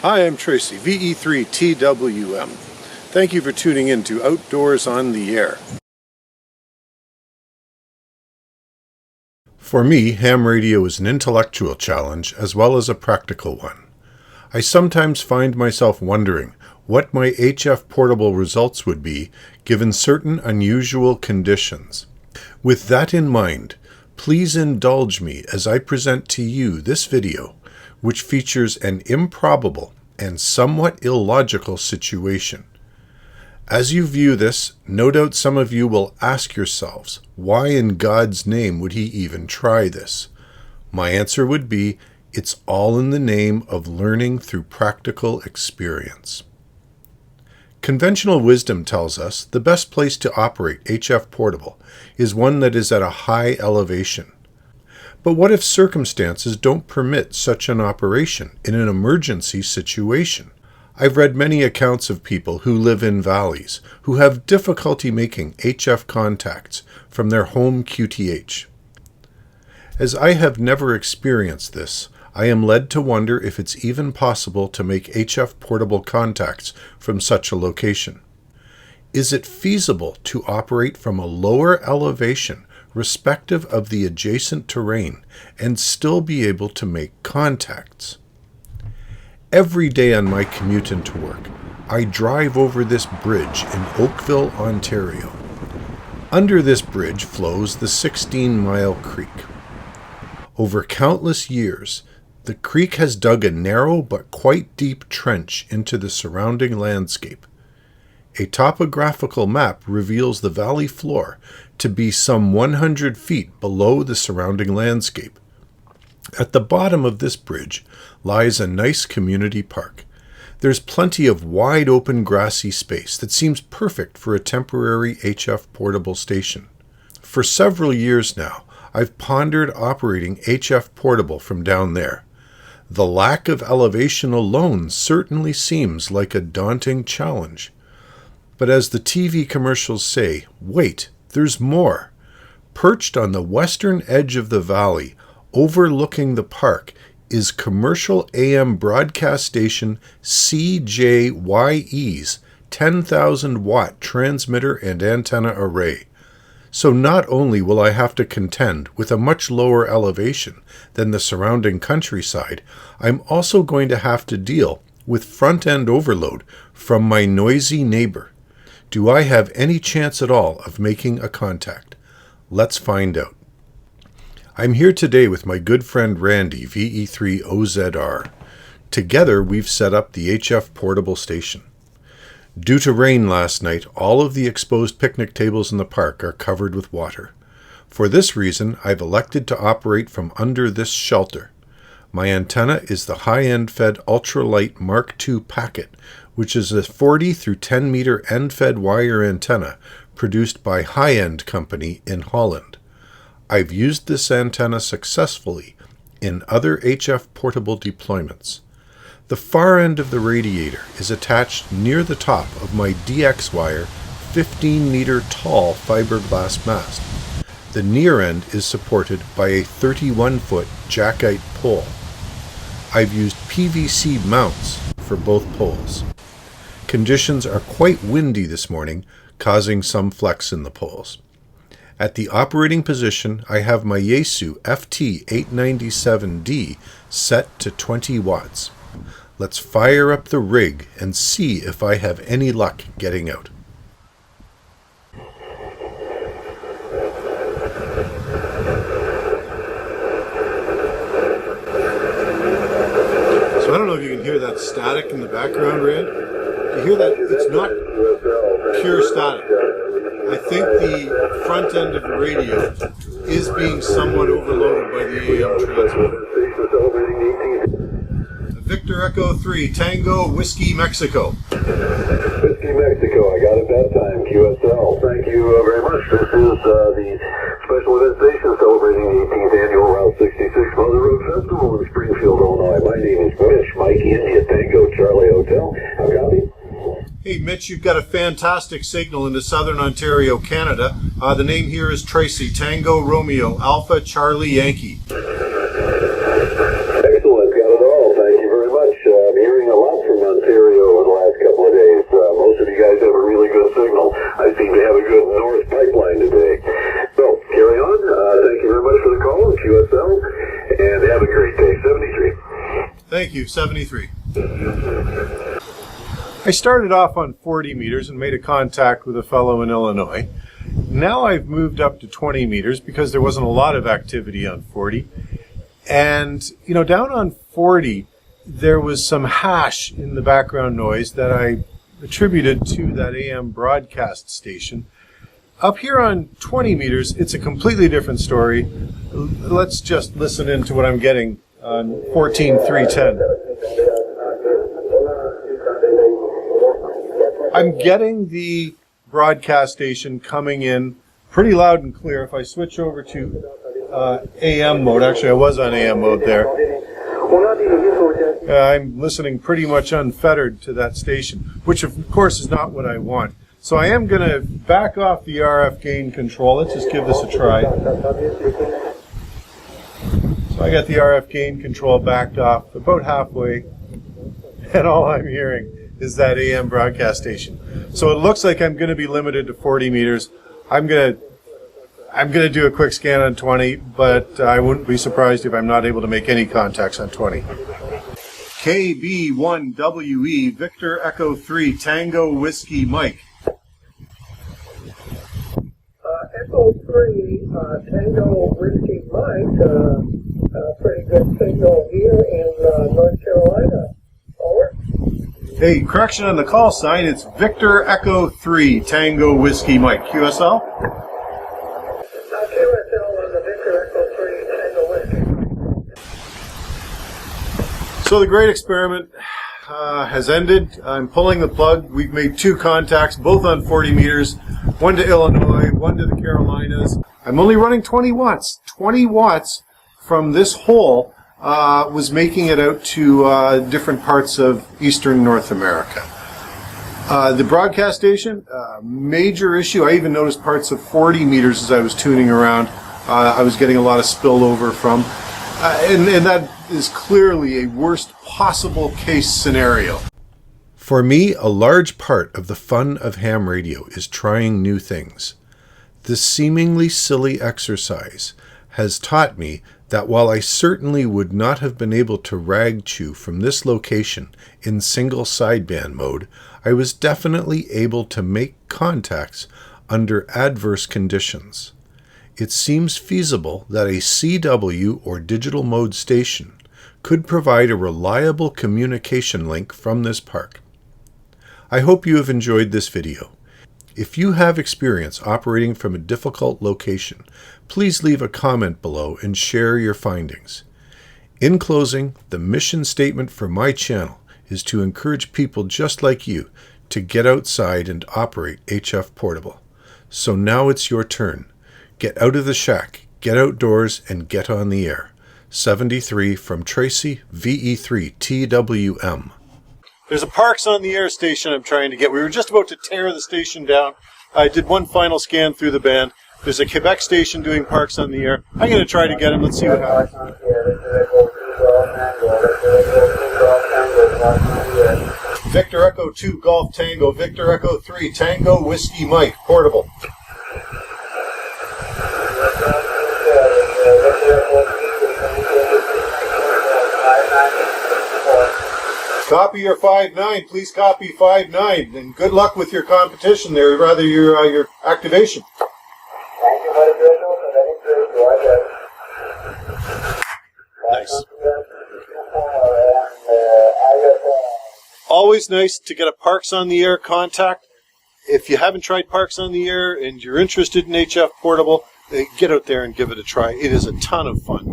Hi, I'm Tracy, VE3TWM. Thank you for tuning in to Outdoors on the Air. For me, ham radio is an intellectual challenge as well as a practical one. I sometimes find myself wondering what my HF portable results would be given certain unusual conditions. With that in mind, please indulge me as I present to you this video, which features an improbable and somewhat illogical situation. As you view this, no doubt some of you will ask yourselves, why in God's name would he even try this? My answer would be, it's all in the name of learning through practical experience. Conventional wisdom tells us the best place to operate HF portable is one that is at a high elevation. But what if circumstances don't permit such an operation in an emergency situation? I've read many accounts of people who live in valleys who have difficulty making HF contacts from their home QTH. As I have never experienced this, I am led to wonder if it's even possible to make HF portable contacts from such a location. Is it feasible to operate from a lower elevation respective of the adjacent terrain and still be able to make contacts? Every day on my commute into work, I drive over this bridge in Oakville, Ontario. Under this bridge flows the 16-mile creek. Over countless years, the creek has dug a narrow but quite deep trench into the surrounding landscape. A topographical map reveals the valley floor to be some 100 feet below the surrounding landscape. At the bottom of this bridge lies a nice community park. There's plenty of wide open grassy space that seems perfect for a temporary HF portable station. For several years now, I've pondered operating HF portable from down there. The lack of elevation alone certainly seems like a daunting challenge. But as the TV commercials say, wait, there's more. Perched on the western edge of the valley, overlooking the park, is commercial AM broadcast station CJYE's 10,000-watt transmitter and antenna array. So not only will I have to contend with a much lower elevation than the surrounding countryside, I'm also going to have to deal with front-end overload from my noisy neighbor. Do I have any chance at all of making a contact? Let's find out. I'm here today with my good friend Randy, VE3OZR. Together we've set up the HF portable station. Due to rain last night, all of the exposed picnic tables in the park are covered with water. For this reason, I've elected to operate from under this shelter. My antenna is the high-end fed ultralight Mark II packet, which is a 40 through 10 meter end-fed wire antenna produced by High End Company in Holland. I've used this antenna successfully in other HF portable deployments. The far end of the radiator is attached near the top of my DX wire 15 meter tall fiberglass mast. The near end is supported by a 31-foot jackite pole. I've used PVC mounts for both poles. Conditions are quite windy this morning, causing some flex in the poles. At the operating position, I have my Yaesu FT897D set to 20 watts. Let's fire up the rig and see if I have any luck getting out. So I don't know if you can hear that static in the background, Rand. You hear that? It's not pure static. I think the front end of the radio is being somewhat overloaded by the AM transmitter. Victor Echo 3, Tango, Whiskey, Mexico. Whiskey, Mexico, I got it that time, QSL. Thank you very much. This is the special event station celebrating the 18th annual Route 66 Mother Road Festival in Springfield, Illinois. My name is Mitch, Mike India, Tango, Charlie Hotel. How copy? Hey Mitch, you've got a fantastic signal into southern Ontario, Canada. The name here is Tracy, Tango, Romeo, Alpha, Charlie, Yankee. Excellent, got it all. Thank you very much. I'm hearing a lot Thank you, 73. I started off on 40 meters and made a contact with a fellow in Illinois. Now I've moved up to 20 meters because there wasn't a lot of activity on 40. And, you know, down on 40, there was some hash in the background noise that I attributed to that AM broadcast station. Up here on 20 meters, it's a completely different story. Let's just listen in to what I'm getting on 14.310. I'm getting the broadcast station coming in pretty loud and clear. If I switch over to AM mode, actually I was on AM mode there. I'm listening pretty much unfettered to that station, which of course is not what I want. So I am going to back off the RF gain control. Let's just give this a try. So I got the RF gain control backed off about halfway, and all I'm hearing is that AM broadcast station. So it looks like I'm going to be limited to 40 meters. I'm going to do a quick scan on 20, but I wouldn't be surprised if I'm not able to make any contacts on 20. KB1WE, Victor Echo 3, Tango Whiskey Mike. Echo 3, Tango Whiskey Mike, pretty good signal here in North Carolina. Over. Hey, correction on the call sign, it's Victor Echo 3, Tango Whiskey Mike. QSL? QSL on the Victor Echo 3, Tango Whiskey. So the great experiment has ended. I'm pulling the plug. We've made 2 contacts, both on 40 meters, one to Illinois, one to the Carolinas. I'm only running 20 watts. 20 watts from this hole was making it out to different parts of eastern North America. The broadcast station, major issue. I even noticed parts of 40 meters as I was tuning around. I was getting a lot of spillover from. And that is clearly a worst possible case scenario. For me, a large part of the fun of ham radio is trying new things. This seemingly silly exercise has taught me that while I certainly would not have been able to rag chew from this location in single sideband mode, I was definitely able to make contacts under adverse conditions. It seems feasible that a CW or digital mode station could provide a reliable communication link from this park. I hope you have enjoyed this video. If you have experience operating from a difficult location, please leave a comment below and share your findings. In closing, the mission statement for my channel is to encourage people just like you to get outside and operate HF Portable. So now it's your turn. Get out of the shack, get outdoors, and get on the air. 73 from Tracy, VE3TWM. There's a Parks on the Air station I'm trying to get. We were just about to tear the station down. I did one final scan through the band. There's a Quebec station doing Parks on the Air. I'm going to try to get him. Let's see what happens. Victor Echo 2, Golf Tango. Victor Echo 3, Tango Whiskey Mike, Portable. Copy your 5-9. Please copy 5-9. And good luck with your competition there, rather your activation. Thank you, buddy. Nice. Always nice to get a Parks on the Air contact. If you haven't tried Parks on the Air and you're interested in HF Portable, get out there and give it a try. It is a ton of fun.